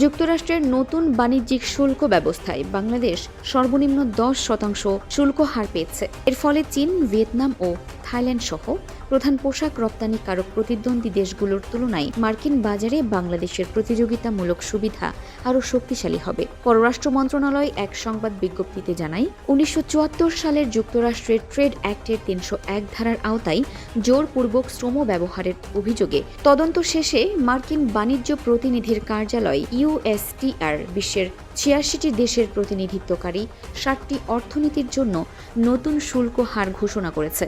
যুক্তরাষ্ট্রের নতুন বাণিজ্যিক শুল্ক ব্যবস্থায় বাংলাদেশ সর্বনিম্ন 10% শুল্ক হার পেয়েছে। এর ফলে চীন, ভিয়েতনাম ও থাইল্যান্ড সহ প্রধান পোশাক রপ্তানিকারক প্রতিদ্বন্দ্বী দেশগুলোর তুলনায় মার্কিন বাজারে বাংলাদেশের প্রতিযোগিতামূলক সুবিধা আরও শক্তিশালী হবে। পররাষ্ট্র মন্ত্রণালয় এক সংবাদ বিজ্ঞপ্তিতে জানায়, 1974 সালের যুক্তরাষ্ট্রের ট্রেড অ্যাক্টের 301 ধারার আওতায় জোরপূর্বক শ্রম ব্যবহারের অভিযোগে তদন্ত শেষে মার্কিন বাণিজ্য প্রতিনিধির কার্যালয় USTR বিশ্বের 86টি দেশের প্রতিনিধিত্বকারী 60টি অর্থনীতির জন্য নতুন শুল্ক হার ঘোষণা করেছে।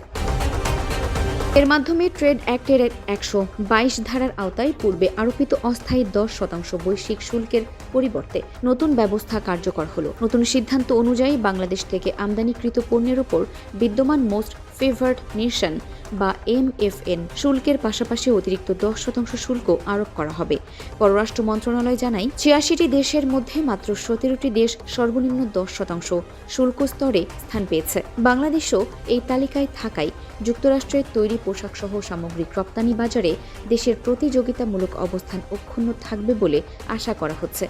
এর মাধ্যমে ট্রেড অ্যাক্টের 122 ধারার আওতায় পূর্বে আরোপিত অস্থায়ী 10% বৈশ্বিক শুল্কের পরিবর্তে নতুন ব্যবস্থা কার্যকর হলো। নতুন সিদ্ধান্ত অনুযায়ী বাংলাদেশ থেকে আমদানিকৃত পণ্যের ওপর বিদ্যমান মোস্ট ফেভার্ড নেশন বা MFN শুল্কের পাশাপাশি অতিরিক্ত 10% শুল্ক আরোপ করা হবে। পররাষ্ট্র মন্ত্রণালয় জানায়, 86টি দেশের মধ্যে মাত্র 17টি দেশ সর্বনিম্ন 10% শুল্ক স্তরে স্থান পেয়েছে। বাংলাদেশও এই তালিকায় থাকায় যুক্তরাষ্ট্রের তৈরি পোশাকসহ সামগ্রিক রপ্তানি বাজারে দেশের প্রতিযোগিতামূলক অবস্থান অক্ষুণ্ণ থাকবে বলে আশা করা হচ্ছে।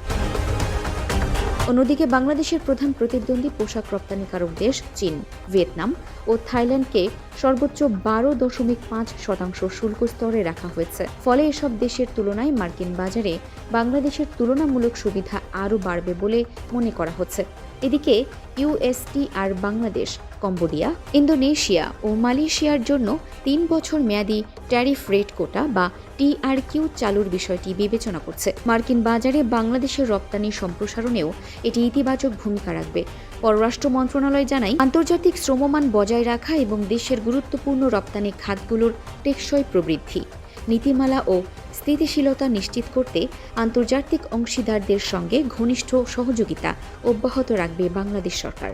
অন্যদিকে বাংলাদেশের প্রধান প্রতিদ্বন্দ্বী পোশাক রপ্তানিকারক দেশ চীন, ভিয়েতনাম ও থাইল্যান্ডকে সর্বোচ্চ 12.5% শুল্ক স্তরে রাখা হয়েছে। ফলে এসব দেশের তুলনায় মার্কিন বাজারে বাংলাদেশের তুলনামূলক সুবিধা আরও বাড়বে বলে মনে করা হচ্ছে। এদিকে USTR বাংলাদেশ, কম্বোডিয়া, ইন্দোনেশিয়া ও মালয়েশিয়ার জন্য 3 বছর মেয়াদী ট্যারিফ রেট কোটা বা TRQ চালুর বিষয়টি বিবেচনা করছে। মার্কিন বাজারে বাংলাদেশের রপ্তানি সম্প্রসারণেও এটি ইতিবাচক ভূমিকা রাখবে। পররাষ্ট্র মন্ত্রণালয় জানায়, আন্তর্জাতিক শ্রমমান বজায় রাখা এবং দেশের গুরুত্বপূর্ণ রপ্তানি খাতগুলোর টেকসই প্রবৃদ্ধি, নীতিমালা ও স্থিতিশীলতা নিশ্চিত করতে আন্তর্জাতিক অংশীদারদের সঙ্গে ঘনিষ্ঠ সহযোগিতা অব্যাহত রাখবে বাংলাদেশ সরকার।